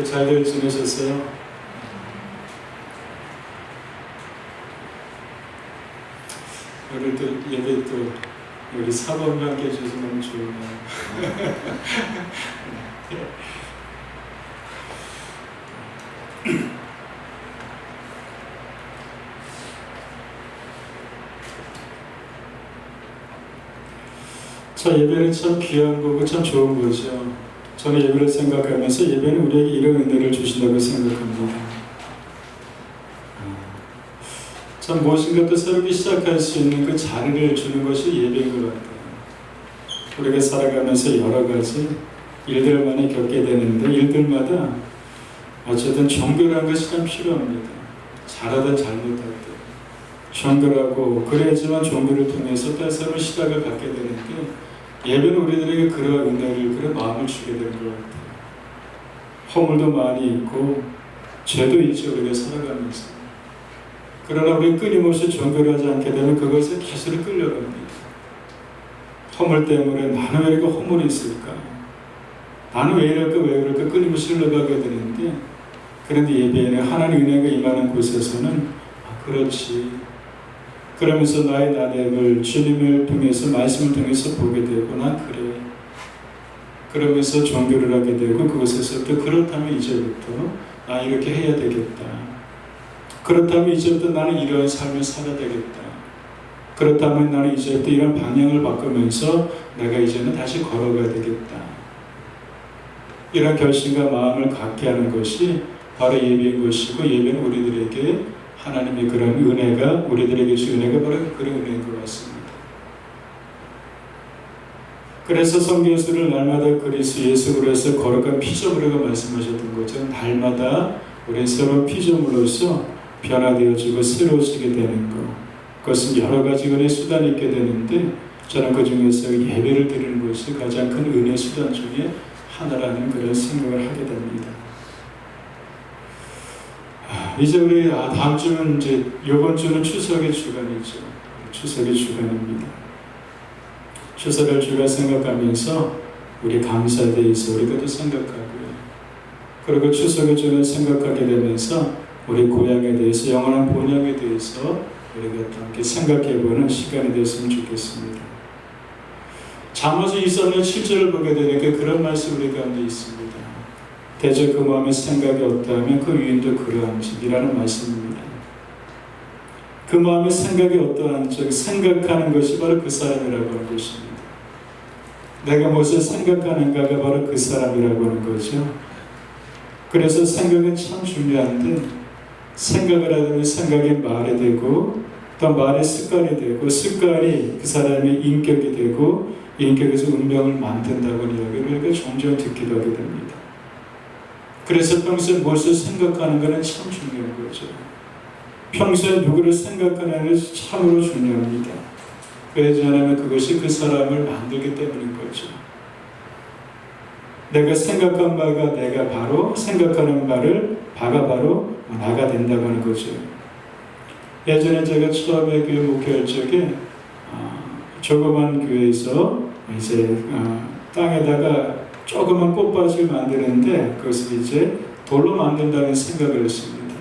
잘들 지내셨어요? 오늘도 예배 또 우리 사범과 함께 해주셔서 너무 좋네요. 자, 예배는 참 귀한 거고 참 좋은 거죠. 저는 예배를 생각하면서 예배는 우리에게 이런 은혜를 주신다고 생각합니다. 참 무엇인가 또 새롭게 시작할 수 있는 그 자리를 주는 것이 예배인 것 같아요. 우리가 살아가면서 여러 가지 일들을 많이 겪게 되는데 일들마다 어쨌든 정결한 것이 참 필요합니다. 잘하든 잘못하든 정결하고 그래야지만 정결을 통해서 또 새로운 시작을 갖게 되는데 예배는 우리들에게 그러한 은혜를 그런 마음을 주게 되는 것 같아요. 허물도 많이 있고 죄도 있죠. 우리가 살아가면서. 그러나 우리 끊임없이 정결하지 않게 되면 그것에 계속 끌려갑니다. 허물 때문에 나는 왜 이렇게 허물이 있을까? 나는 왜 이럴까 왜 그럴까 끊임없이 흘러가게 되는데 그런데 예배에는 하나님 은혜가 임하는 곳에서는 그렇지. 그러면서 나의 나됨을 주님을 통해서 말씀을 통해서 보게 되고 난 그래. 그러면서 정결을 하게 되고 그것에서 또 그렇다면 이제부터 나 이렇게 해야 되겠다. 그렇다면 이제부터 나는 이런 삶을 살아야 되겠다. 그렇다면 나는 이제부터 이런 방향을 바꾸면서 내가 이제는 다시 걸어가야 되겠다. 이런 결심과 마음을 갖게 하는 것이 바로 예배인 것이고 예배는 우리들에게 하나님의 그런 은혜가 우리들에게 주신 은혜가 바로 그런 은혜인 것 같습니다. 그래서 성경에서는 날마다 그리스도 예수로서 거룩한 피조물이라고 말씀하셨던 것처럼 날마다 우리 새로운 피조물로서 변화되어지고 새로워지게 되는 것. 그것은 여러 가지 은혜 수단이 있게 되는데 저는 그 중에서 예배를 드리는 것이 가장 큰 은혜 수단 중에 하나라는 그런 생각을 하게 됩니다. 이제 우리 다음 주는 이제 이번 주는 추석의 주간이죠. 추석의 주간입니다. 추석을 주가 생각하면서 우리 감사에 대해서 우리가 또 생각하고요. 그리고 추석의 주를 생각하게 되면서 우리 고향에 대해서 영원한 본향에 대해서 우리가 또 함께 생각해보는 시간이 됐으면 좋겠습니다. 잠언서 23장 7절을 보게 되니까 그런 말씀이 우리 가운데 있습니다. 대저 그 마음의 생각이 어떠하면 그 유인도 그러한지이라는 말씀입니다. 그 마음의 생각이 어떠한지 생각하는 것이 바로 그 사람이라고 하는 것입니다. 내가 무엇을 생각하는가가 바로 그 사람이라고 하는 거죠. 그래서 생각은 참 중요한데 생각을 하면 생각이 말이 되고 또 말이 습관이 되고 습관이 그 사람의 인격이 되고 인격에서 운명을 만든다고 이야기를 우리가 종종 듣기도 하게 됩니다. 그래서 평소에 무엇을 생각하는 것은 참 중요한 거죠. 평소에 누구를 생각하는 것이 참으로 중요합니다. 왜냐하면 그것이 그 사람을 만들기 때문인 거죠. 내가 생각한 바가 내가 바로 생각하는 바가 바로 나가 된다고 하는 거죠. 예전에 제가 처음에 교회 목회할 적에 조그만 교회에서 이제 땅에다가 조그만 꽃밭을 만드는데 그것을 이제 돌로 만든다는 생각을 했습니다.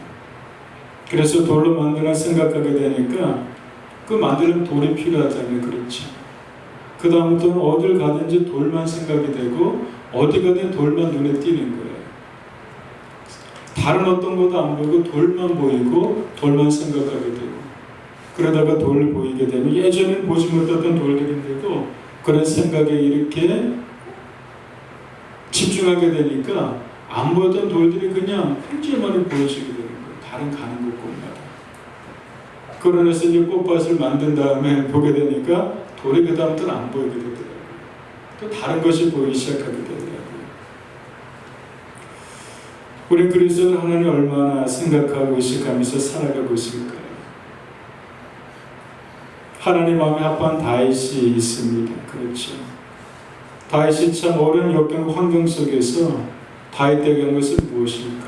그래서 돌로 만드는 생각하게 되니까 그 만드는 돌이 필요하다면 그렇죠. 그 다음부터는 어딜 가든지 돌만 생각이 되고 어디 가든 돌만 눈에 띄는 거예요. 다른 어떤 것도 안 보이고 돌만 보이고 돌만 생각하게 되고 그러다가 돌을 보이게 되면 예전엔 보지 못했던 돌들인데도 그런 생각에 이렇게 집중하게 되니까 안 보였던 돌들이 그냥 팽지만이 보여지게 되는 거예요. 다른 가는 곳마다. 그러면서 이제 꽃밭을 만든 다음에 보게 되니까 돌이 그 다음부터는 안 보이게 되더라고요. 또 다른 것이 보이기 시작하게 되더라고요. 우리 그리스도는 하나님 얼마나 생각하고 의식하면서 살아가고 있을까요? 하나님 마음에 합한 다윗이 있습니다. 그렇죠. 다윗이 참 어려운 역경 환경 속에서 다윗에게 한 것은 무엇일까?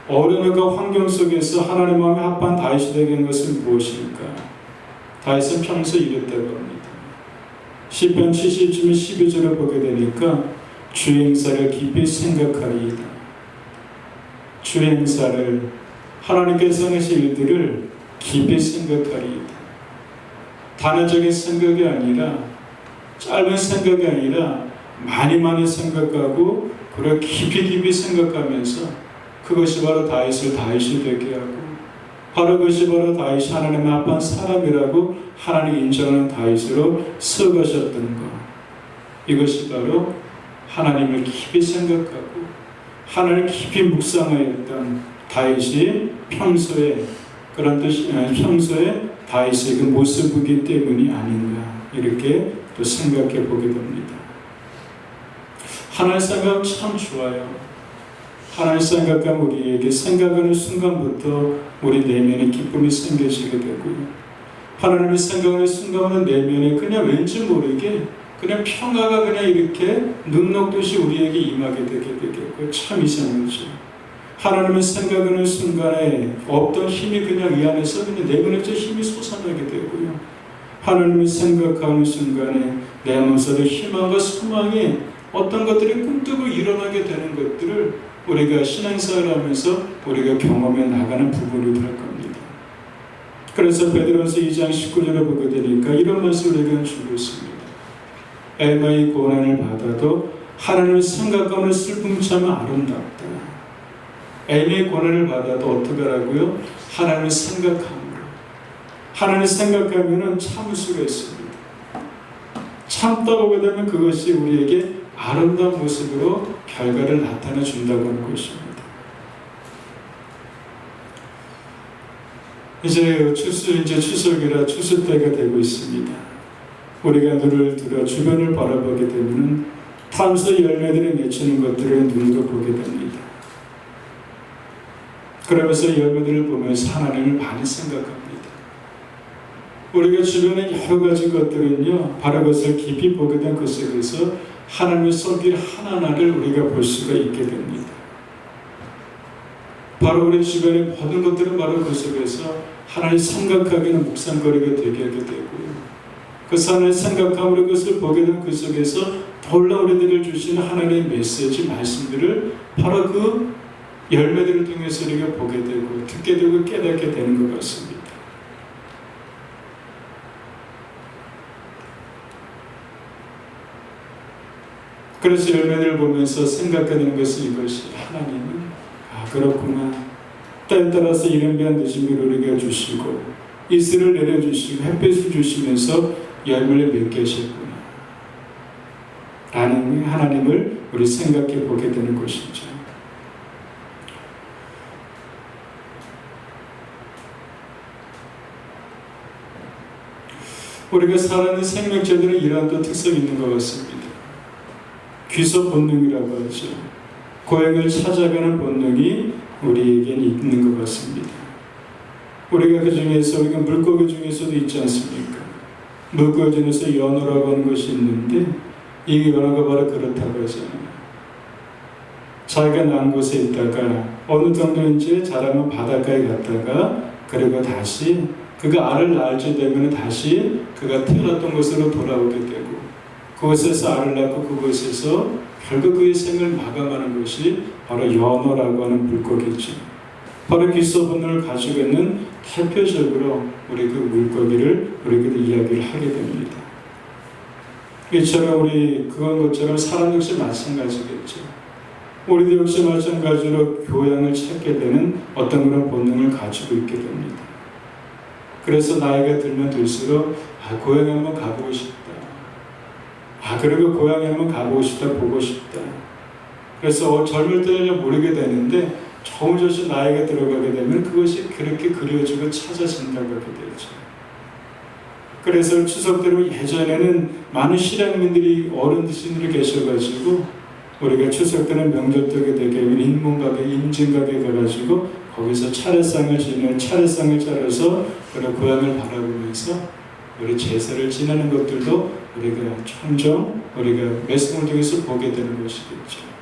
어려운 환경 속에서 하나님 마음에 합한 다윗이 되게 한 것은 무엇일까? 다윗은 평소 이랬다고 합니다. 시편 70편 12절을 보게 되니까 주의 행사를 깊이 생각하리이다. 주의 행사를 하나님께서 하신 일들을 깊이 생각하리이다. 단어적인 생각이 아니라 짧은 생각이 아니라 많이 생각하고 그걸 깊이 생각하면서 그것이 바로 다윗이 되게 하고 바로 그것이 바로 다윗이 하나님의 합한 사람이라고 하나님 인정하는 다윗으로 세우셨던 것. 이것이 바로 하나님을 깊이 생각하고 하나님을 깊이 묵상하였던 다윗이 평소에 다윗의 그 모습이기 때문이 아닌가 이렇게 또 생각해 보게 됩니다. 하나님 생각 참 좋아요. 하나님 생각하면 우리에게 생각하는 순간부터 우리 내면에 기쁨이 생겨지게 되고요. 하나님의 생각하는 순간은 내면에 그냥 왠지 모르게 그냥 평화가 그냥 이렇게 눈 녹듯이 우리에게 임하게 되게 되겠고 참 이상하죠. 하나님의 생각하는 순간에 없던 힘이 그냥 이 안에서 그냥 내면에서 힘이 솟아나게 되고요. 하나님의 생각하는 순간에 내 마음속에 희망과 소망이 어떤 것들이 꿈뜨고 일어나게 되는 것들을 우리가 신앙생활을 하면서 우리가 경험해 나가는 부분이 될 겁니다. 그래서 베드로전서 2장 19절에 보게 되니까 이런 말씀을 우리가 주고 있습니다. 엘마의 고난을 받아도 하나님을 생각하는 슬픔 참 아름답다. 엘마의 고난을 받아도 어떻게 하라고요? 하나님을 생각함으로. 하나님을 생각하면 참을 수가 있습니다. 참다 보게 되면 그것이 우리에게 아름다운 모습으로 결과를 나타내 준다고 하는 것입니다. 이제 추석이라 추수 때가 되고 있습니다. 우리가 눈을 들어 주변을 바라보게 되면 탐수 열매들이 맺히는 것들을 눈으로 보게 됩니다. 그러면서 열매들을 보면서 하나님을 많이 생각합니다. 우리가 주변에 여러 가지 것들은요, 바로 그것을 깊이 보게 된 그 속에서 하나님의 손길 하나하나를 우리가 볼 수가 있게 됩니다. 바로 우리 주변의 모든 것들은 바로 그 속에서 하나님 생각하기는 묵상거리가 되게 하게 되고요. 그 하나님 생각함으로 그것을 보게 된 그 속에서 놀라 우리들을 주시는 하나님의 메시지, 말씀들을 바로 그 열매들을 통해서 우리가 보게 되고 듣게 되고 깨닫게 되는 것 같습니다. 그래서 열매를 보면서 생각하는 것은 이것이 하나님은 그렇구나. 때에 따라서 이른비한 늦음을 우리가 주시고 이슬을 내려주시고 햇빛을 주시면서 열매를 맺게 하셨구나. 라는 하나님을 우리 생각해 보게 되는 것이죠. 우리가 살아있는 생명체들은 이러한 또 특성이 있는 것 같습니다. 귀소 본능이라고 하죠. 고향을 찾아가는 본능이 우리에게는 있는 것 같습니다. 우리가 그 중에서 우리가 물고기 중에서도 있지 않습니까? 물고기 중에서 연어라고 하는 것이 있는데 이 연어가 바로 그렇다고 하잖아요. 자기가 난 곳에 있다가 어느 정도 이제 자라면 바닷가에 갔다가 그리고 다시 그가 알을 낳을지 되면 다시 그가 태어났던 곳으로 돌아오게 되고 그곳에서 알을 낳고 그곳에서 결국 그의 생을 마감하는 것이 바로 연어라고 하는 물고기죠. 바로 귀소 본능을 가지고 있는 대표적으로 우리 그 물고기를 우리가 이야기를 하게 됩니다. 이처럼 우리 것처럼 사람 역시 마찬가지겠죠. 우리도 역시 마찬가지로 교양을 찾게 되는 어떤 그런 본능을 가지고 있게 됩니다. 그래서 나이가 들면 들수록 고향에 한번 가보고 싶다. 그리고 고향에 한번 가보고 싶다, 보고 싶다. 그래서 젊을 때는 모르게 되는데 조금씩 나이가 들어가게 되면 그것이 그렇게 그려지고 찾아진다고 하게 되죠. 그래서 추석 때면 예전에는 많은 실향민들이 어른들이 계셔가지고 우리가 추석 때는 명절 때가 되게 인문가게, 임진가게 가가지고 거기서 차례상을 차려서 우리 고향을 바라보면서 우리 제사를 지내는 것들도 우리가 종종 우리가 말씀을 통해서 보게 되는 것이겠죠.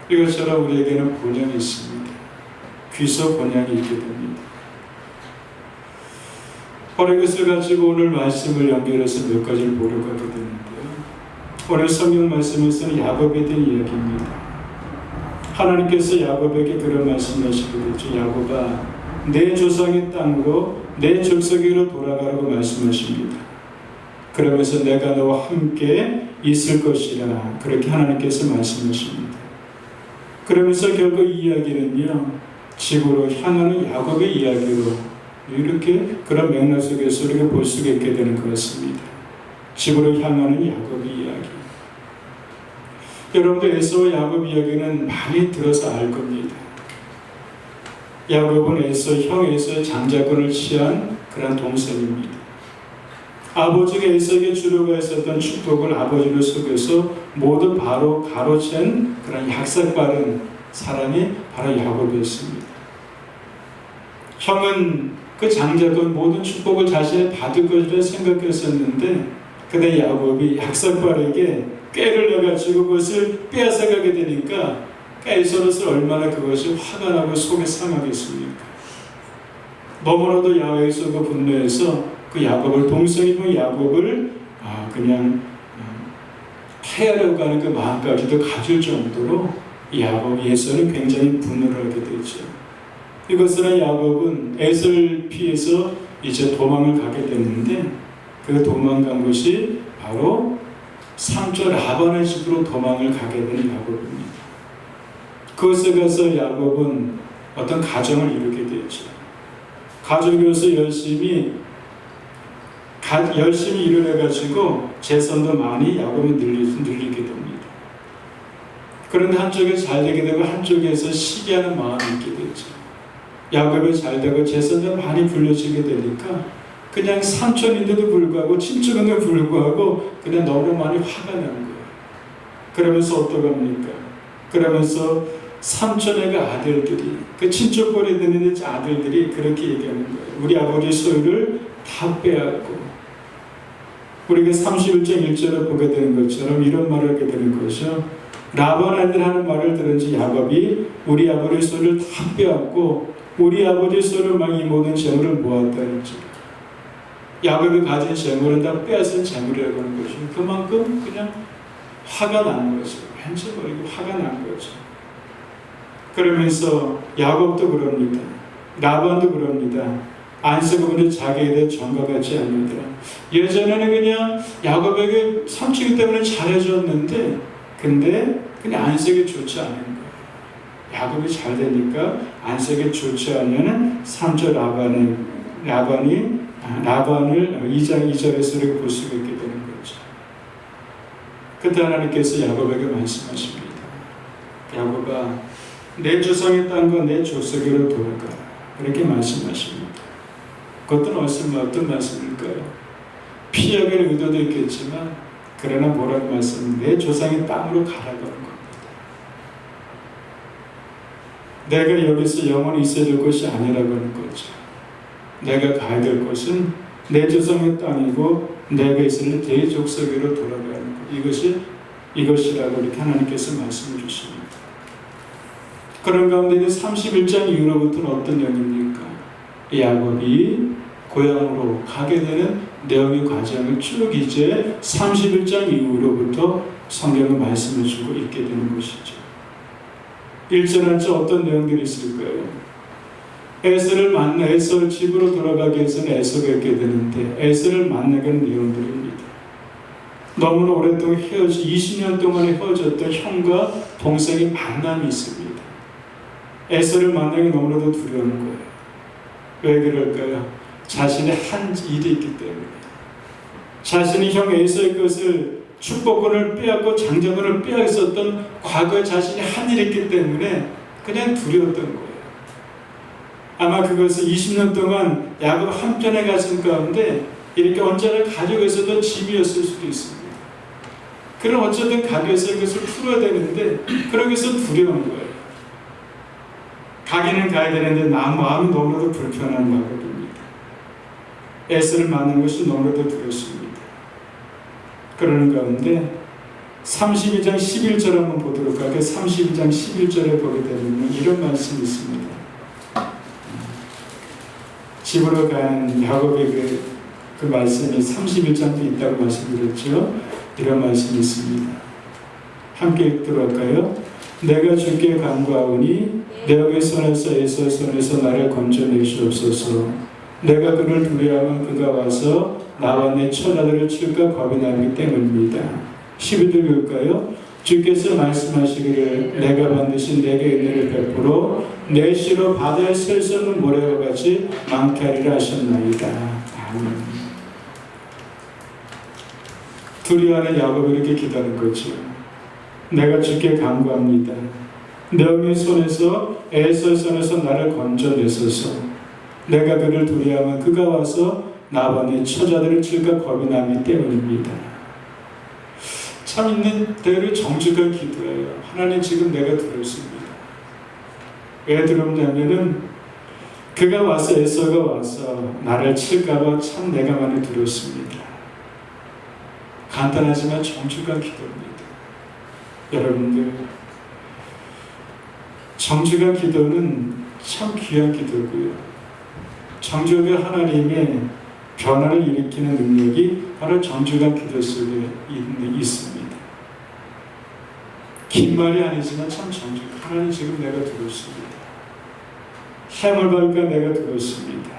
이것처럼 우리에게는 본향이 있습니다. 귀소 본향이 있게 됩니다. 바로 이것을 가지고 오늘 말씀을 연결해서 몇 가지를 보려고 하게 되는데요. 오늘 성경 말씀에서는 야곱에 대한 이야기입니다. 하나님께서 야곱에게 그런 말씀하시거든요. 야곱아, 내 조상의 땅으로 내 족속으로 돌아가라고 말씀하십니다. 그러면서 내가 너와 함께 있을 것이라 그렇게 하나님께서 말씀하십니다. 그러면서 결국 이 이야기는요, 지구로 향하는 야곱의 이야기로 이렇게 그런 맥락 속에서 우리가 볼 수가 있게 되는 것 같습니다. 지구로 향하는 야곱의 이야기. 여러분들 에서와 야곱 이야기는 많이 들어서 알 겁니다. 야곱은 형 에서의 장자권을 취한 그런 동생입니다. 아버지가 에서에게 주려고 했었던 축복을 아버지를 속여서 모두 바로 가로챈 그런 약삭빠른 사람이 바로 야곱이었습니다. 형은 그 장자권 모든 축복을 자신이 받을 것이라 생각했었는데, 근데 야곱이 약삭빠르게 꾀를 내가지고 그것을 빼앗아가게 되니까 에서로서 얼마나 그것이 화가 나고 속에 상하겠습니까? 너무나도 야곱에서 분노해서 그 야곱을, 동생이고 야곱을 그냥 해하려고 하는 그 마음까지도 가질 정도로 야곱 에서는 굉장히 분노를 하게 되죠. 이것은 야곱은 에서를 피해서 이제 도망을 가게 됐는데, 그 도망간 곳이 바로 삼촌 라반의 집으로 도망을 가게 된 야곱입니다. 그곳에 가서 야곱은 어떤 가정을 이루게 되죠. 가족으로서 열심히 일을 해가지고 재산도 많이 야곱이 늘리게 됩니다. 그런데 한쪽에 잘 되게 되고 한쪽에서 시기하는 마음이 있게 되죠. 야곱이 잘 되고 재산도 많이 불려지게 되니까 그냥 삼촌인데도 불구하고 친척인데도 불구하고 그냥 너무 많이 화가 나는 거예요. 그러면서 어떡합니까? 그러면서 삼촌의 그 아들들이, 그 친척골에 드는 아들들이 그렇게 얘기하는 거예요. 우리 아버지 소유를 다 빼앗고, 우리가 31장 1절을 보게 되는 것처럼 이런 말을 하게 되는 거죠. 라반 아들 하는 말을 들은지 야곱이 우리 아버지 소유를 다 빼앗고 우리 아버지 소유를 막 이 모든 재물을 모았다는지, 야곱이 가진 재물은 다 빼앗은 재물이라고 하는 것이 그만큼 그냥 화가 나는 거죠. 왠지 모르게 화가 난 거죠. 그러면서 야곱도 그럽니다. 라반도 그럽니다. 안쓰고는 자기에 대해 전가같지 않느더라. 예전에는 그냥 야곱에게 삼촌이기 때문에 잘해줬는데, 근데 그냥 안색이 좋지 않은 거예요. 야곱이 잘 되니까 안색이 좋지 않으면 삼촌 라반을 2장 2절에서 우리가 볼 수가 있게 되는 거죠. 그때 하나님께서 야곱에게 말씀하십니다. 야곱아, 내 조상의 땅과 내 족속으로 돌아가라. 그렇게 말씀하십니다. 그것은 어떤 말씀일까요? 피하기를 의도도 있겠지만, 그러나 뭐라고 말씀합니까? 내 조상의 땅으로 가라고 하는 겁니다. 내가 여기서 영원히 있어야 될 것이 아니라고 하는 거죠. 내가 가야 될 것은 내 조상의 땅이고 내가 있을 내 족속으로 돌아가는 것. 이것이라고 이렇게 하나님께서 말씀해 주십니다. 그런 가운데 31장 이후로부터는 어떤 내용입니까? 야곱이 고향으로 가게 되는 내용의 과정을 쭉 이제 31장 이후로부터 성경은 말씀해 주고 있게 되는 것이죠. 1절 한절 어떤 내용들이 있을까요? 에서를 만나 에서 집으로 돌아가기 위해서는 에서가 있게 되는데 에서를 만나게 하는 내용들입니다. 너무나 오랫동안 20년 동안에 헤어졌던 형과 동생의 만남이 있습니다. 에서를 만나기 너무나도 두려운 거예요. 왜 그럴까요? 자신의 한 일이 있기 때문에. 자신이 형 에서의 것을 축복권을 빼앗고 장자권을 빼앗았던 과거에 자신이 한 일이 있기 때문에 그냥 두려웠던 거예요. 아마 그것을 20년 동안 야곱 한편의 가슴 가운데 이렇게 언제나 가지고 있었던 짐이었을 수도 있습니다. 그럼 어쨌든 가지고 있어서 그것을 풀어야 되는데 그러기 위해서 두려운 거예요. 가기는 가야 되는데 마음이 너무나도 불편한 야곱입니다. 에서를 만난 것이 너무나도 두렵습니다. 그러는 가운데 32장 11절 한번 보도록 할게요. 32장 11절에 보게 되면 이런 말씀이 있습니다. 집으로 간 야곱의 그 말씀이 31장도 있다고 말씀드렸죠. 이런 말씀이 있습니다. 함께 읽도록 할까요? 내가 주께 간구하오니 내 어의 손에서 에서의 손에서 나를 건져내시옵소서. 내가 그를 두려워하면 그가 와서 나와 내 처자들을 칠까 겁이 나기 때문입니다. 12절 볼까요? 주께서 말씀하시기를 내가 반드시 내게 은혜를 베풀어 내 씨로 바다에 셀 수 없는 모래와 같이 많게 하리라 하셨나이다. 아멘. 두려워하는 야곱이 이렇게 기도하는 거죠. 내가 주께 간구합니다. 내 어머니 손에서 에서의 손에서 나를 건져내소서. 내가 그를 두려워하면 그가 와서 나와 내 처자들을 칠까 겁이 나기 때문입니다. 참 있는 대로 정직한 기도예요. 하나님 지금 내가 두렵습니다. 왜 두렵냐면은 그가 와서 에서가 와서 나를 칠까봐 참 내가 많이 두렵습니다. 간단하지만 정직한 기도입니다. 여러분들 정직한 기도는 참 귀한 기도고요. 정직한 하나님의 변화를 일으키는 능력이 바로 정직한 기도 속에 있습니다. 긴 말이 아니지만 참 정직. 하나님 지금 내가 두렵습니다. 시험을 받을까 내가 두렵습니다.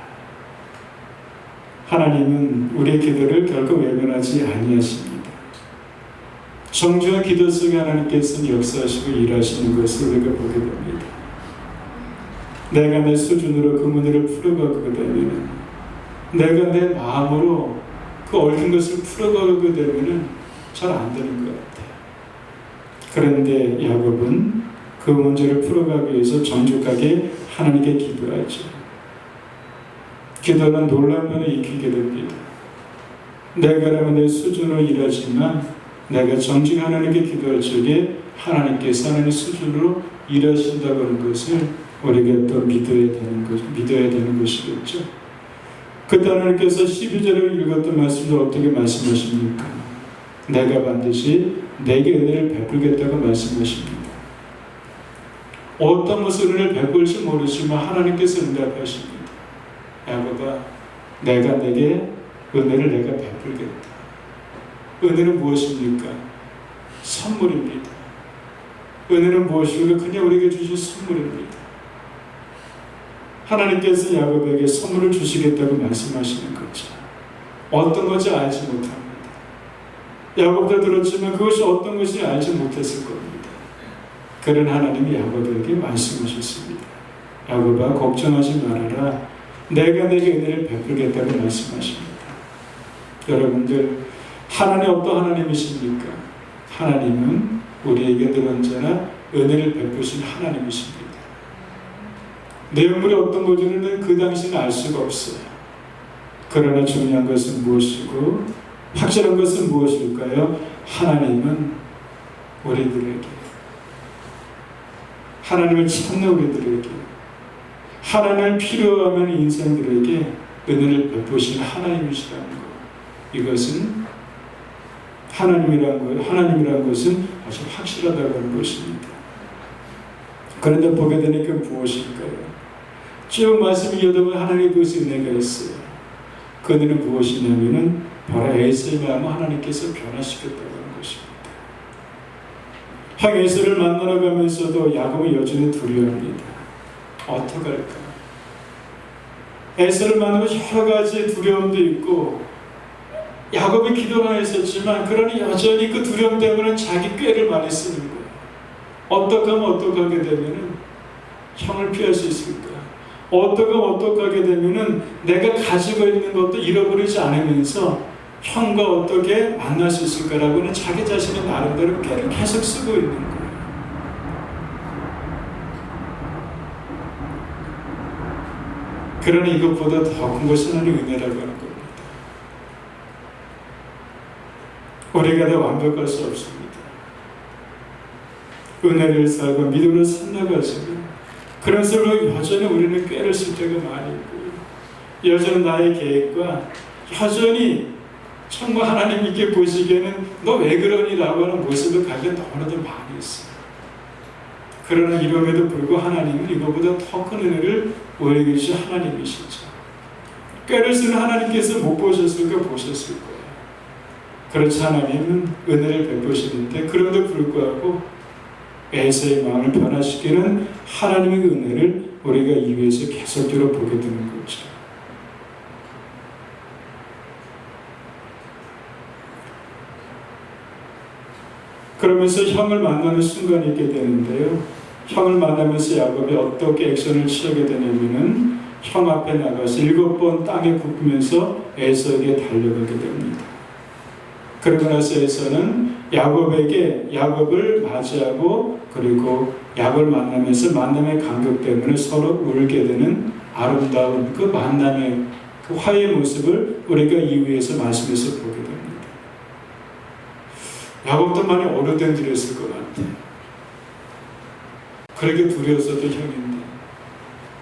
하나님은 우리의 기도를 결코 외면하지 아니하십니다. 정직한 기도 속에 하나님께서는 역사하시고 일하시는 것을 우리가 보게 됩니다. 내가 내 수준으로 그 문제를 풀어가게 되면, 내가 내 마음으로 그 얽힌 것을 풀어가게 되면 잘 안 되는 것 같아요. 그런데 야곱은 그 문제를 풀어가기 위해서 정직하게 하나님께 기도하죠. 기도는 놀라운 면을 익히게 됩니다. 내가라면 내 수준으로 일하지만 내가 정직 하나님께 기도할 적에 하나님께서 하나님의 수준으로 일하신다고 하는 것을 우리가 또 믿어야 되는 것이겠죠. 그때 하나님께서 12절을 읽었던 말씀도 어떻게 말씀하십니까? 내가 반드시 내게 은혜를 베풀겠다고 말씀하십니다. 어떤 무슨 은혜를 베풀지 모르지만 하나님께서 응답하십니다. 야곱아, 내가 내게 은혜를 내가 베풀겠다. 은혜는 무엇입니까? 선물입니다. 은혜는 무엇이고 그냥 우리에게 주신 선물입니다. 하나님께서 야곱에게 선물을 주시겠다고 말씀하시는 거죠. 어떤 것인지 알지 못합니다. 야곱도 들었지만 그것이 어떤 것인지 알지 못했을 겁니다. 그런 하나님이 야곱에게 말씀하셨습니다. 야곱아, 걱정하지 말아라. 내가 내게 은혜를 베풀겠다고 말씀하십니다. 여러분들, 하나님 어떤 하나님이십니까? 하나님은 우리에게 늘 언제나 은혜를 베푸신 하나님이십니다. 내용물이 어떤 것인지는 그 당시는 알 수가 없어요. 그러나 중요한 것은 무엇이고 확실한 것은 무엇일까요? 하나님은 우리들에게, 하나님을 찾는 우리들에게, 하나님을 필요하면 인생들에게 은혜를 베푸신 하나님이시라는 것. 이것은 하나님이라는 것은 아주 확실하다고 하는 것입니다. 그런데 보게 되니까 무엇일까요? 쭉 말씀 이어보면 하나님의 그것이 은혜가 있어요. 그 은혜는 무엇이냐면은 바로 에서에 마음을 하나님께서 변화시켰다고 하는 것입니다. 형 에서를 만나러 가면서도 야곱은 여전히 두려워합니다. 어떡할까? 에서를 만나고 여러 가지 두려움도 있고 야곱이 기도만 했었지만 그러니 여전히 그 두려움 때문에 자기 꾀를 많이 쓰는 거예요. 어떡하게 되면은 형을 피할 수 있을까? 어떡하게 되면은 내가 가지고 있는 것도 잃어버리지 않으면서 형과 어떻게 만날 수 있을까라고는 자기 자신의 나름대로 꾀를 계속 쓰고 있는 거예요. 그러나 이것보다 더 큰 것은 하나님의 은혜라고 하는 겁니다. 우리가 다 완벽할 수 없습니다. 은혜를 살고 믿음으로 살아가지고 그런 속으로 여전히 우리는 꾀를 쓸 때가 많이 있고요. 여전히 나의 계획과 여전히 정말 하나님께 보시기에는 너 왜 그러니? 라고 하는 모습을 가지고 너무나도 많이 있어요. 그러나 이름에도 불구하고 하나님은 이거보다 더 큰 은혜를 우리에게 주신 하나님이시죠. 꾀를 쓰는 하나님께서 못 보셨을까? 보셨을 거예요. 그렇지 하나님은 은혜를 베푸시는데 그럼에도 불구하고 에서의 마음을 변화시키는 하나님의 은혜를 우리가 이 위에서 계속적으로 보게 되는 거죠. 그러면서 형을 만나는 순간이 있게 되는데요. 형을 만나면서 야곱이 어떻게 액션을 취하게 되냐면은 형 앞에 나가서 7번 땅에 굽으면서 에서에게 달려가게 됩니다. 그러고 나서 에서는 야곱을 맞이하고 그리고 야곱을 만나면서 만남의 간격 때문에 서로 울게 되는 아름다운 그 만남의 그 화해의 모습을 우리가 이 위에서 말씀에서 보게 됩니다. 야곱도 많이 오래된 일이었을 것 같아요. 그렇게 두려웠어도 형인데,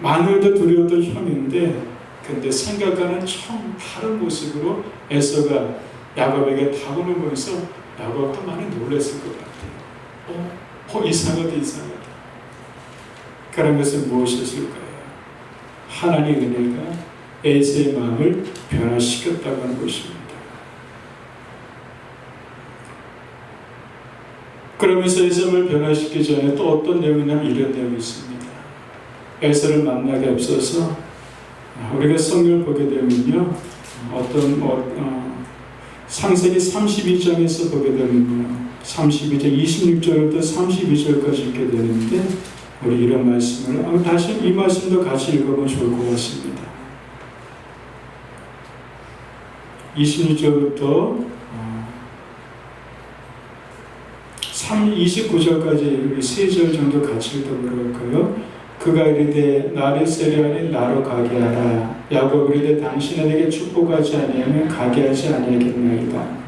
마누엘도 두려웠던 형인데, 근데 생각과는 참 다른 모습으로 에서가 야곱에게 다가오는 거에서 야곱도 많이 놀랐을 것 같아요. 이상하다. 그런 것은 무엇이었을까요? 하나님의 은혜가 에서의 마음을 변화시켰다고 하는 것입니다. 그러면서 에서를 변화시키기 전에 또 어떤 내용이냐면 이런 내용이 있습니다. 에서를 만나기 앞서서 우리가 성경을 보게 되면요, 창세기 32장에서 보게 되면요, 32장 26절부터 32절까지 읽게 되는데 우리 이런 말씀을 다시 이 말씀도 같이 읽어보면 좋을 것 같습니다. 26절부터 29절까지 3절 정도 같이 읽어보려고 할까요? 그가 이르되 나를 세려하니 나로 가게 하라. 야곱 이르되 당신에게 축복하지 아니하면 가게 하지 아니하겠나이다.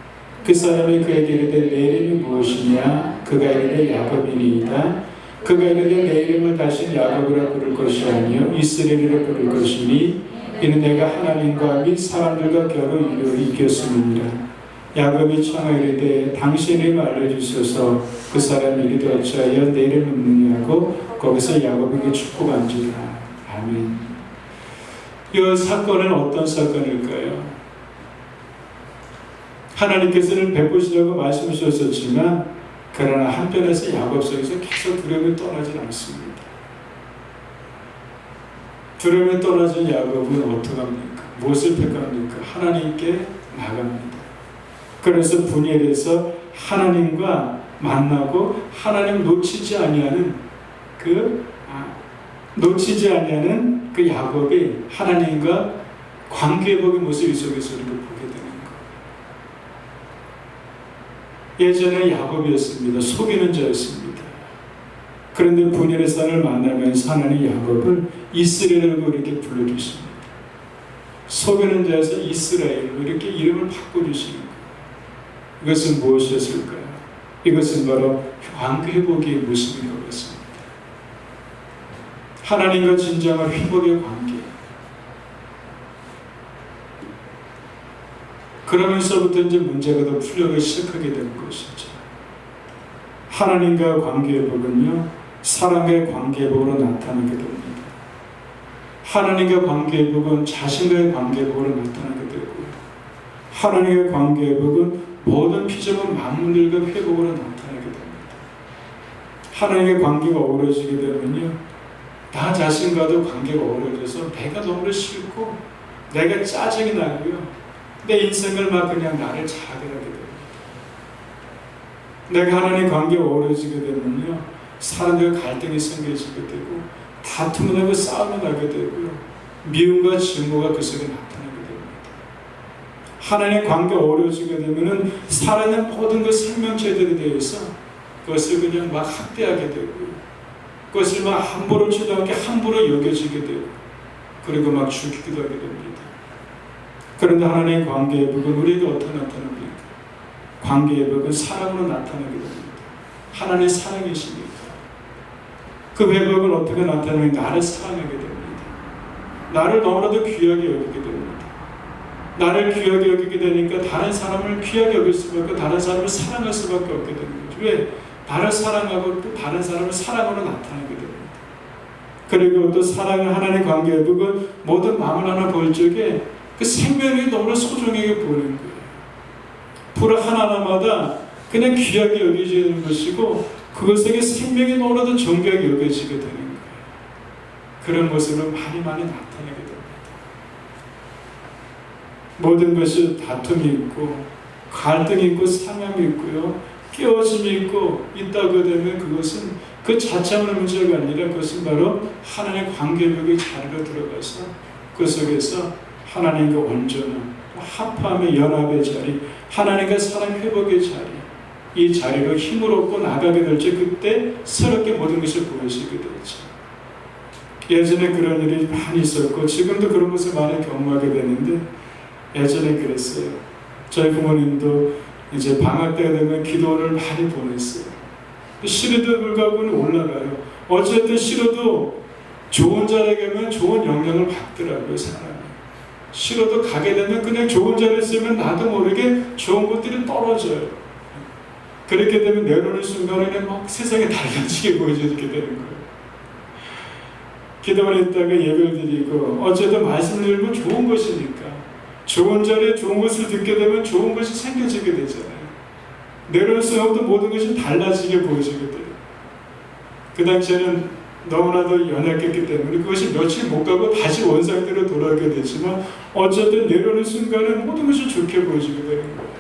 그 사람이 그에게 이르되 내 이름이 무엇이냐? 그가 이르되 야곱이니이다. 그가 이르되 내 이름을 다시 야곱이라 부를 것이 아니요 이스라엘이라 부를 것이니 이는 내가 하나님과 및 사람들과 겨루 이겼음이니라. 야곱이 청하 이르되 당신의 이름을 알려주소서. 그 사람이 이르되 어찌하여 내 이름을 묻느냐고 거기서 야곱에게 축복한지라. 아멘. 이 사건은 어떤 사건일까요? 하나님께서는 베푸시라고 말씀하셨었지만 그러나 한편에서 야곱 속에서 계속 두려움이 떠나지 않습니다. 두려움이 떠나진 야곱은 어떡합니까? 무엇을 택합니까? 하나님께 나갑니다. 그래서 분열해서 하나님과 만나고 하나님 놓치지 아니하는 그 야곱이 하나님과 관계복의 모습 속에서 우리가 보게 되는 것. 예전에 야곱이었습니다. 속이는 자였습니다. 그런데 분열의 산을 만나면서 하나님 야곱을 이스라엘이라고 이렇게 불러주십니다. 속이는 자에서 이스라엘로 이렇게 이름을 바꿔주시는 거예요. 이것은 무엇이었을까요? 이것은 바로 관계 회복의 모습인 것 같습니다. 하나님과 진정한 회복의 관계. 그러면서부터 이제 문제가 더 풀려가기 시작하게 되는 것이죠. 하나님과 관계 회복은요, 사랑의 관계 회복으로 나타나게 됩니다. 하나님과 관계 회복은 자신과의 관계 회복으로 나타나게 되고요. 하나님의 관계 회복은 모든 피조물 만물들과 회복으로 나타나게 됩니다. 하나님의 관계가 어우러지게 되면요, 나 자신과도 관계가 어우러져서 내가 너무 싫고 내가 짜증이 나고요, 내 인생을 막 그냥 나를 자결하게 됩니다. 내가 하나님 관계가 어우러지게 되면요, 사람들과 갈등이 생겨지게 되고 다툼을 하고 싸움이 나게 되고요, 미움과 증오가 그 속에 나타나게 됩니다. 하나님 관계가 어우러지게 되면은 살아있는 모든 그 생명체들에 대해서 그것을 그냥 막 학대하게 되고요, 그것을 막 함부로 치도 않게 함부로 여겨지게 되고 그리고 막 죽이기도 하게 됩니다. 그런데 하나님의 관계 회복은 우리에게 어떻게 나타납니까? 관계 회복은 사랑으로 나타나게 됩니다. 하나님의 사랑이십니까? 그 회복은 어떻게 나타나면 나를 사랑하게 됩니다. 나를 너무나도 귀하게 여기게 됩니다. 나를 귀하게 여기게 되니까 다른 사람을 귀하게 여길 수밖에 없고 다른 사람을 사랑할 수밖에 없게 되는 거죠. 왜? 나를 사랑하고 또 다른 사람을 사랑으로 나타나게 됩니다. 그리고 또 사랑을 하나님의 관계 회복은 모든 마음을 하나 볼 적에 그 생명이 너무나 소중하게 보이는 거예요. 불 하나하나마다 그냥 귀하게 여겨지는 것이고 그것에게 생명이 너무나도 정교하게 여겨지게 되는 거예요. 그런 모습을 많이 나타내게 됩니다. 모든 것이 다툼이 있고 갈등이 있고 상함이 있고요, 깨어짐이 있고 있다고 되면 그것은 그 자체만의 문제가 아니라 그것은 바로 하나님의 관계벽의 자리로 들어가서 그 속에서 하나님과 온전한 합함의 연합의 자리, 하나님과 사람 회복의 자리, 이 자리로 힘을 얻고 나가게 될 때 그때 새롭게 모든 것을 보여지게 되죠. 예전에 그런 일이 많이 있었고 지금도 그런 것을 많이 경험하게 되는데, 예전에 그랬어요. 저희 부모님도 이제 방학 때가 되면 기도를 많이 보냈어요. 싫어도 불구하고는 올라가요. 어쨌든 싫어도 좋은 자리에 가면 좋은 영향을 받더라고요, 사람이. 싫어도 가게 되면 그냥 좋은 자리에 있으면 나도 모르게 좋은 것들이 떨어져요. 그렇게 되면 내려오는 순간에 막 세상에 달라지게 보여지게 되는 거예요. 기도를 했다가 예배를 드리고 어쨌든 말씀을 들으면 좋은 것이니까 좋은 자리에 좋은 것을 듣게 되면 좋은 것이 생겨지게 되잖아요. 내려올 순간부터 모든 것이 달라지게 보여지게 돼요. 그 당시에는 너무나도 연약했기 때문에 그것이 며칠 못 가고 다시 원상대로 돌아오게 되지만 어쨌든 내려오는 순간에 모든 것이 좋게 보여지게 되는 거예요.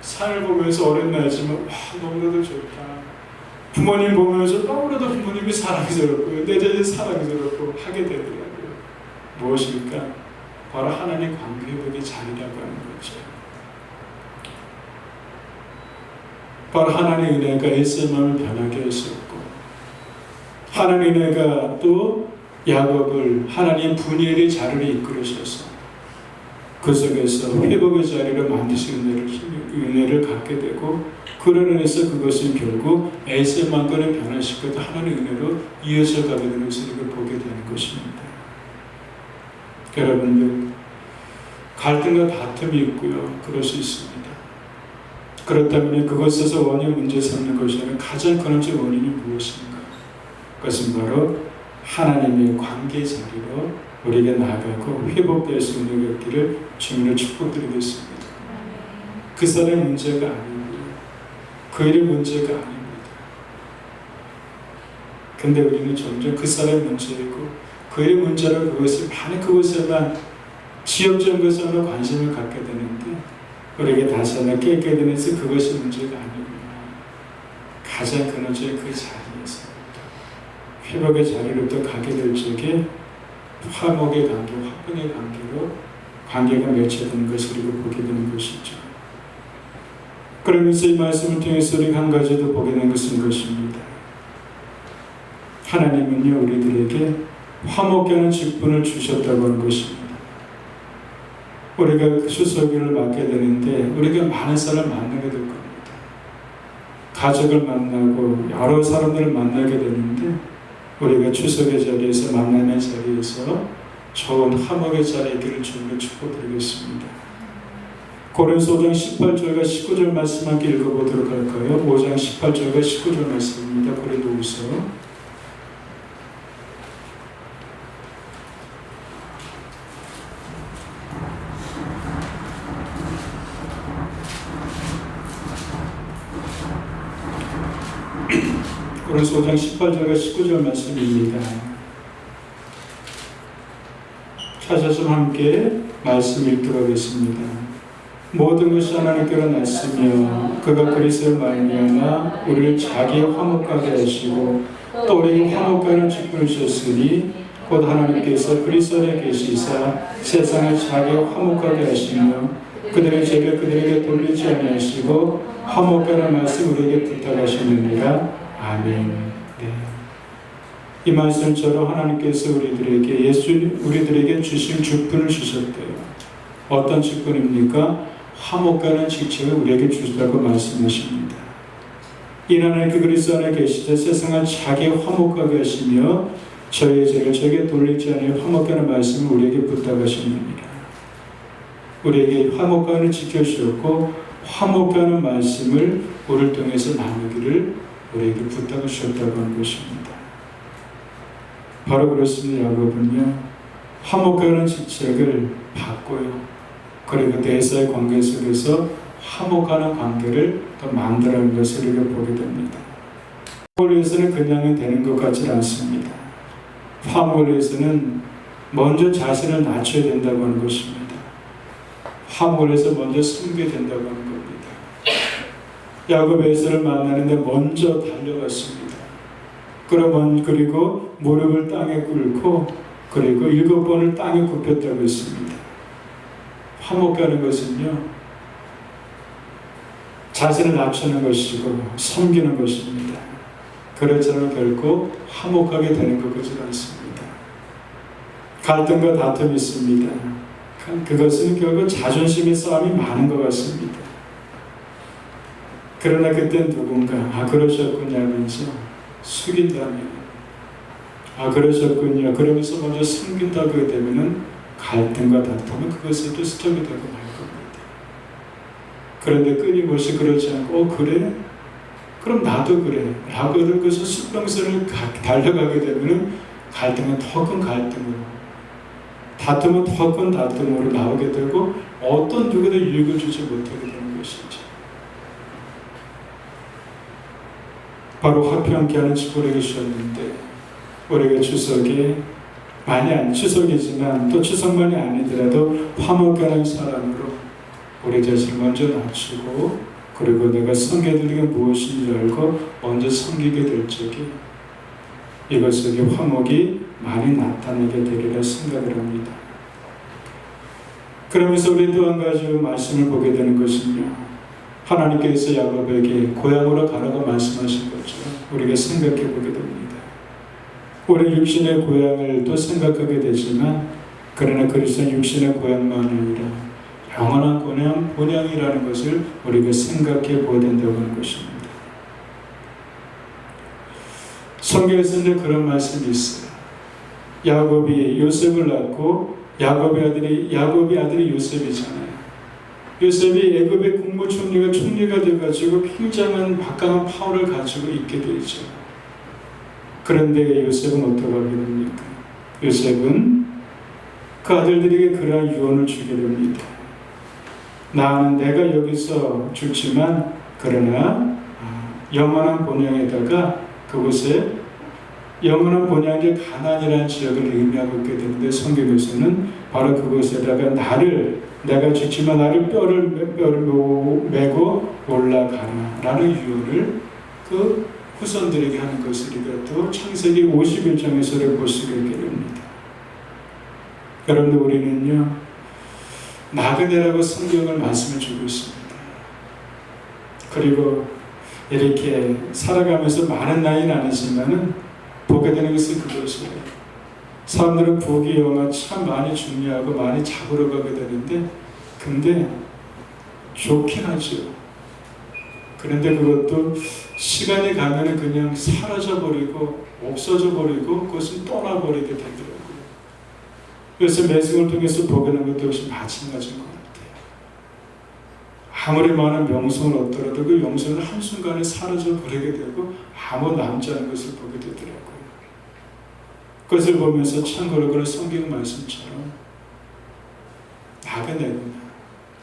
산을 보면서 어린 나이지만 와, 너무나도 좋다. 부모님 보면서 너무나도 부모님이 사랑스럽고 내 자신이 사랑스럽고 하게 되더라고요. 무엇일까? 바로 하나님의 관계회복의 자리라고 하는 거죠. 바로 하나님의 은혜가 에서의 마음을 변하게 하셨고, 하나님의 은혜가 또 야곱을 하나님 분이엘의 자리를 이끌으셔서 그 속에서 회복의 자리를 만드신 은혜를 갖게 되고, 그로 인해서 그것은 결국 에서의 만권을 변화시켜도 하나님의 은혜로 이어져 가게 되는 것을 보게 되는 것입니다. 여러분들, 갈등과 다툼이 있고요, 그럴 수 있습니다. 그렇다면 그것에서 원인 문제 삼는 것이 아니라 가장 근원적 원인이 무엇인가? 그것은 바로 하나님의 관계 자리로 우리에게 나아가고 회복될 수 있는 것들을 주님으로 축복드리겠습니다. 그 사람의 문제가 아니고요, 그 일의 문제가 아닙니다. 근데 우리는 점점 그 사람의 문제이고 그 일의 문제로 그것에만 지역적인 것으로 관심을 갖게 되는데, 우리에게 다시 한번 깨닫게 되면서 그것이 문제가 아니구나. 가장 근원적인 그 자리에서 회복의 자리로부터 가게 될 적에 화목의 관계, 화평의 관계로 관계가 맺혀지는 것을 우리가 보게 되는 것이죠. 그러면서 이 말씀을 통해서 우리가 한 가지 더 보게 되는 것은 것입니다. 하나님은요, 우리들에게 화목케 하는 직분을 주셨다고 하는 것입니다. 우리가 추석일을 맞게 되는데 우리가 많은 사람을 만나게 될 겁니다. 가족을 만나고 여러 사람들을 만나게 되는데, 우리가 추석의 자리에서 만남의 자리에서 좋은 화목의 자리에 있기를 주님을 축복드리겠습니다. 고린도서 5장 18절과 19절 말씀 함께 읽어보도록 할까요? 5장 18절과 19절 말씀입니다. 고린도후서 고린도서 5장 18절과 19절 말씀입니다. 찾아서 함께 말씀 읽도록 하겠습니다. 모든 것이 하나님께로 났으며 그가 그리스도를 말미암아 우리를 자기의 화목하게 하시고 또 우리에게 화목하는 직분을 주셨으니 곧 하나님께서 그리스도 안에 계시사 세상을 자기의 화목하게 하시며 그들의 죄를 그들에게 돌리지 아니하시고 화목하는 말씀 우리에게 부탁하시느니라. 아멘. 네. 이 말씀처럼 하나님께서 우리들에게 주신 직분을 주셨대요. 어떤 직분입니까? 화목하는 직책을 우리에게 주셨다고 말씀하십니다. 이는 그 그리스도 안에 계시되 세상을 자기 화목하게 하시며 저희의 죄를 저에게 돌리지 않으려 화목하는 말씀을 우리에게 부탁하십니다. 우리에게 화목하는 지켜주셨고 화목하는 말씀을 우리를 통해서 나누기를 우리에게 부탁을 주셨다고 하는 것입니다. 바로 그렇습니다. 여러분요, 화목하는 직책을 받고요, 그리고 대사의 관계 속에서 화목하는 관계를 더 만들어가는 것을 우리가 보게 됩니다. 화목을 위해서는 그냥은 되는 것 같지는 않습니다. 화목을 위해서는 먼저 자신을 낮춰야 된다고 하는 것입니다. 화목을 위해서 먼저 섬겨야 된다고 하는 겁니다. 야곱의 에서를 만나는데 먼저 달려갔습니다. 그리고 무릎을 땅에 꿇고 그리고 7번을 땅에 굽혔다고 했습니다. 화목하는 것은요, 자신을 낮추는 것이고 섬기는 것입니다. 그렇지만 결코 화목하게 되는 것 같지는 않습니다. 갈등과 다툼이 있습니다. 그것은 결국 자존심의 싸움이 많은 것 같습니다. 그러나 그때 누군가 그러셨군요 하면서 숙인다면 그러셨군요 그러면서 먼저 숨긴다고 되면은 갈등과 다툼은 그것에도 스톱이 되고 말 겁니다. 그런데 끊임없이 그렇지 않고 그래? 그럼 나도 그래 라고 하는 것을 수평선을 달려가게 되면은 갈등은 더 큰 갈등으로, 다툼은 더 큰 다툼으로 나오게 되고 어떤 누구도 읽어주지 못하게 되는 것이죠. 바로 화평케 하는 축복을 주셨는데 우리가 추석에 추석이지만 또 추석만이 아니더라도 화목케 하는 사람으로 우리 자신을 먼저 낮추고 그리고 내가 섬겨야 될 게 무엇인지 알고 먼저 섬기게 될 적이 이것 속에 화목이 많이 나타나게 되리라 생각을 합니다. 그러면서 우리 또 한 가지 말씀을 보게 되는 것은요, 하나님께서 야곱에게 고향으로 가라고 말씀하신 것처럼 우리가 생각해 보게 됩니다. 우리 육신의 고향을 또 생각하게 되지만 그러나 그리스도 육신의 고향만 아니라 영원한 본향이라는 것을 우리가 생각해 보아야 된다고 하는 것입니다. 성경에서는 그런 말씀이 있어요. 야곱이 요셉을 낳고 야곱의 아들이 요셉이잖아요. 요셉이 애굽의 총리가 되어가지고 굉장한 막강한 파워를 가지고 있게 되죠. 그런데 요셉은 어떻게 하게 됩니까? 요셉은 그 아들들에게 그러한 유언을 주게 됩니다. 나는 내가 여기서 죽지만 그러나 영원한 본향에다가 그곳에 영원한 본향의 가나안이라는 지역을 의미하고 있게 되는데 성경에서는 바로 그곳에다가 내가 죽지만 나를 뼈를 메고 올라가라 라는 유언을 그 후손들에게 하는 것을 우리가 또 창세기 51장에서 볼 수가 있게 됩니다. 여러분들 우리는요 나그네라고 성경을 말씀을 주고 있습니다. 그리고 이렇게 살아가면서 많은 나이는 아니지만은 보게 되는 것은 그것이에요. 사람들은 부귀 영화 참 많이 중요하고 많이 잡으러 가게 되는데 근데 좋긴 하죠. 그런데 그것도 시간이 가면은 그냥 사라져버리고 없어져버리고 그것은 떠나버리게 되더라고요. 그래서 매승을 통해서 보게 되는 것도 역시 마찬가지인 것 같아요. 아무리 많은 명성을 얻더라도 그 명성은 한순간에 사라져버리게 되고 아무 남지 않은 것을 보게 되더라고요. 그것을 보면서 참고로 그런 성경 말씀처럼 나그네구나.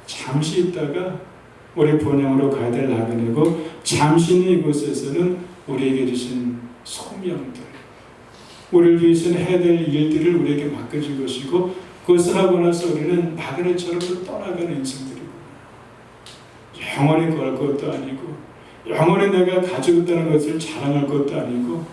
잠시 있다가 우리 본향으로 가야 될 나그네고 잠시 있는 이곳에서는 우리에게 주신 소명들, 우리를 위해서는 해야 될 일들을 우리에게 맡겨준 것이고 그것을 하고 나서 우리는 나그네처럼 떠나가는 인생들이고 영원히 걸 것도 아니고 영원히 내가 가지고 있다는 것을 자랑할 것도 아니고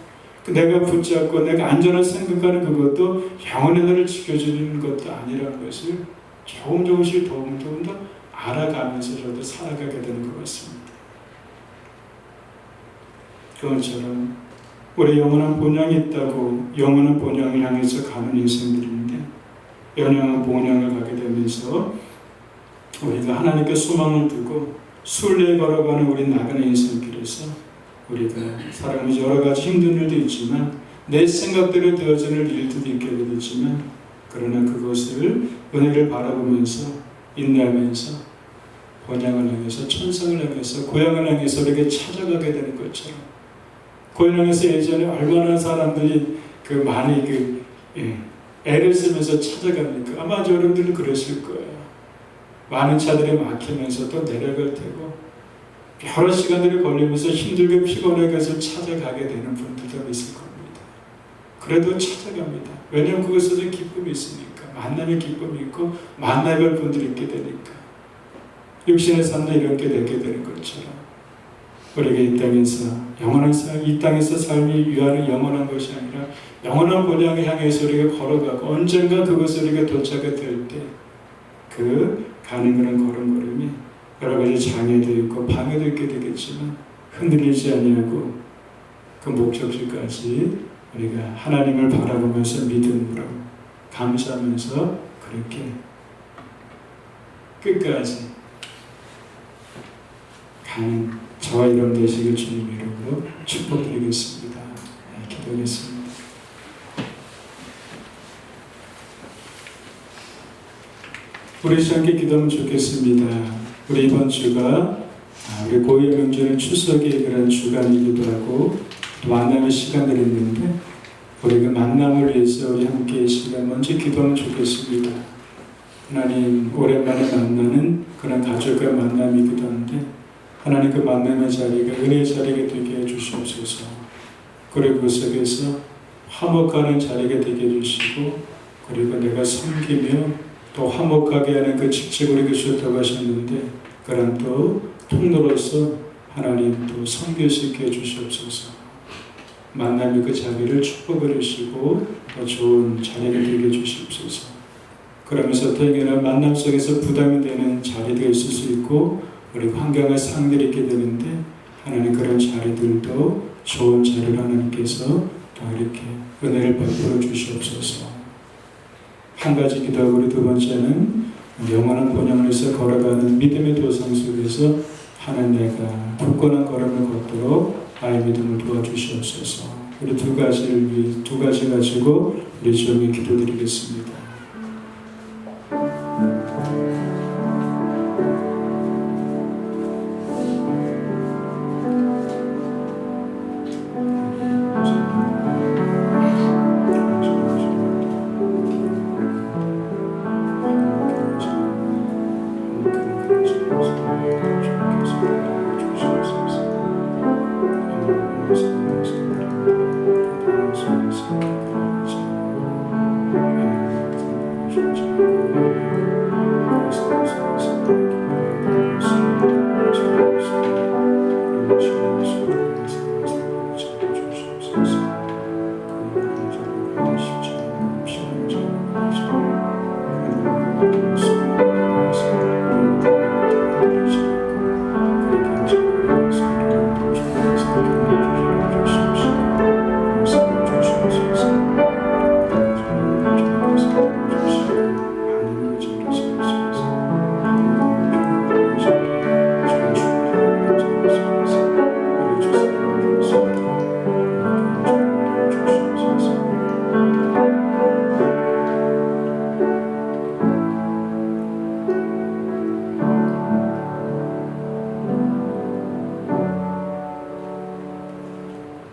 내가 붙잡고 내가 안전한 생각하는 그것도 영원히 나를 지켜주는 것도 아니라는 것을 조금씩 조금 더 알아가면서 저도 살아가게 되는 것 같습니다. 그것처럼 우리 영원한 본향이 있다고 영원한 본향을 향해서 가는 인생들인데 영원한 본향을 가게 되면서 우리가 하나님께 소망을 두고 순례에 걸어가는 우리 나그네 인생길에서 우리가 살아가면서 여러 가지 힘든 일도 있지만 내 생각대로 되어지는 일도 있게 되지만 그러나 그것을 은혜를 바라보면서 인내하면서 본향을 향해서 천상을 향해서 고향을 향해서 이렇게 찾아가게 되는 것처럼 고향을 향해서 예전에 얼마나 사람들이 많이 애를 쓰면서 찾아갑니까? 아마 여러분들은 그러실 거예요. 많은 차들이 막히면서 또 내려갈 테고 여러 시간들이 걸리면서 힘들게 피곤해 것을 찾아가게 되는 분들도 있을 겁니다. 그래도 찾아갑니다. 왜냐하면 그것에서 기쁨이 있으니까. 만남의 기쁨이 있고 만나볼 분들이 있게 되니까. 육신의 삶도 이렇게 되게 되는 것처럼 우리가 이 땅에서 영원한 삶, 이 땅에서 삶이 위하는 영원한 것이 아니라 영원한 본향을 향해서 우리가 걸어가고 언젠가 그것을 우리가 도착이 될 때 그 가는 그런 걸음걸음이 여러 가지 장애도 있고 방해도 있게 되겠지만 흔들리지 아니하고 그 목적지까지 우리가 하나님을 바라보면서 믿음으로 감사하면서 그렇게 끝까지 가는 저와 여러분 되시길 주님 이름으로 축복드리겠습니다. 네, 기도하겠습니다. 우리 함께 기도하면 좋겠습니다. 우리 이번 주가 우리 고유의 명절은 추석의 그런 주간이기도 하고 또 만남의 시간들이 있는데 우리 그 만남을 위해서 우리 함께 이 시간 먼저 기도하면 좋겠습니다. 하나님 오랜만에 만나는 그런 가족과 만남이기도 한데 하나님 그 만남의 자리가 은혜의 자리가 되게 해주시옵소서. 그리고 그 속에서 화목하는 자리가 되게 해주시고 그리고 내가 섬기며 또 화목하게 하는 그 직책을 우리에게 주셨다고 하셨는데 그런 또 통로로서 하나님 또 섬길 수 있게 해주시옵소서. 만남의 그 자리를 축복을 해주시고 더 좋은 자리를 되게 해주시옵소서. 그러면서 어떤 만남 속에서 부담이 되는 자리도 있을 수 있고 그리고 환경과 상들이 있게 되는데 하나님 그런 자리들도 좋은 자리를 하나님께서 또 이렇게 은혜를 베풀어 주시옵소서. 한 가지 기도하고 우리 두 번째는 영원한 본향을 위해서 걸어가는 믿음의 도상 속에서 하는 내가 굳건한 걸음을 걷도록 나의 믿음을 도와주시옵소서. 우리 두 가지 가지고 우리 주님께 기도드리겠습니다.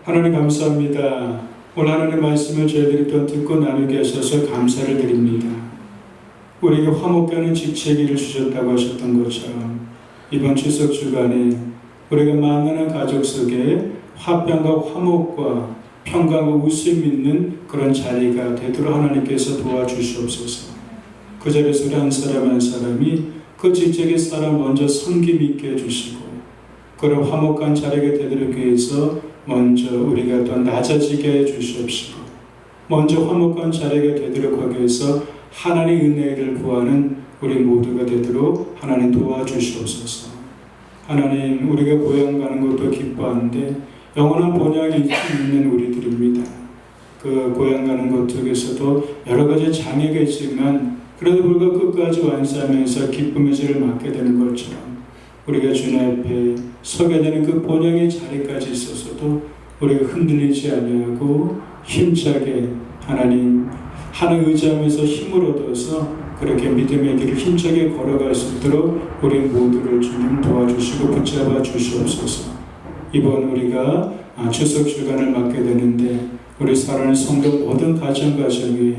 하나님 감사합니다. 오늘 하나님의 말씀을 저희들이 또 듣고 나누게 하셔서 감사를 드립니다. 우리에게 화목케 하는 직책을 주셨다고 하셨던 것처럼 이번 추석 주간에 우리가 만나는 가족 속에 화평과 화목과 평강과 웃음이 있는 그런 자리가 되도록 하나님께서 도와주시옵소서. 그 자리에서 우리 한 사람 한 사람이 그 직책의 사람 먼저 섬김 있게 해주시고 그런 화목한 자리가 되도록 위해서 먼저 우리가 더 낮아지게 해주시옵시고 먼저 화목한 자리가 되도록 하기 위해서 하나님의 은혜를 구하는 우리 모두가 되도록 하나님 도와주시옵소서. 하나님 우리가 고향 가는 것도 기뻐하는데 영원한 본향이 있는 우리들입니다. 그 고향 가는 것 속에서도 여러 가지 장애가 있지만 그래도 불구하고 끝까지 완수하면서 기쁨의 질을 맡게 되는 것처럼 우리가 주님 앞에 서게 되는 그 본향의 자리까지 있어서도 우리가 흔들리지 아니하고 힘차게 하나님 하나님 의지하면서 힘을 얻어서 그렇게 믿음의 길을 힘차게 걸어갈 수 있도록 우리 모두를 주님 도와주시고 붙잡아 주시옵소서. 이번 우리가 추석 주간을 맞게 되는데 우리 사랑하는 성도 모든 가정에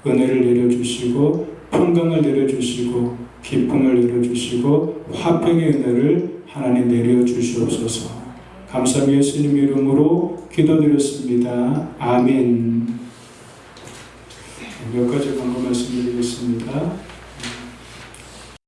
은혜를 내려주시고 평강을 내려주시고 기쁨을 이루어주시고 화평의 은혜를 하나님 내려주시옵소서. 감사하며 예수님 이름으로 기도드렸습니다. 아멘. 몇 가지 광고 말씀드리겠습니다.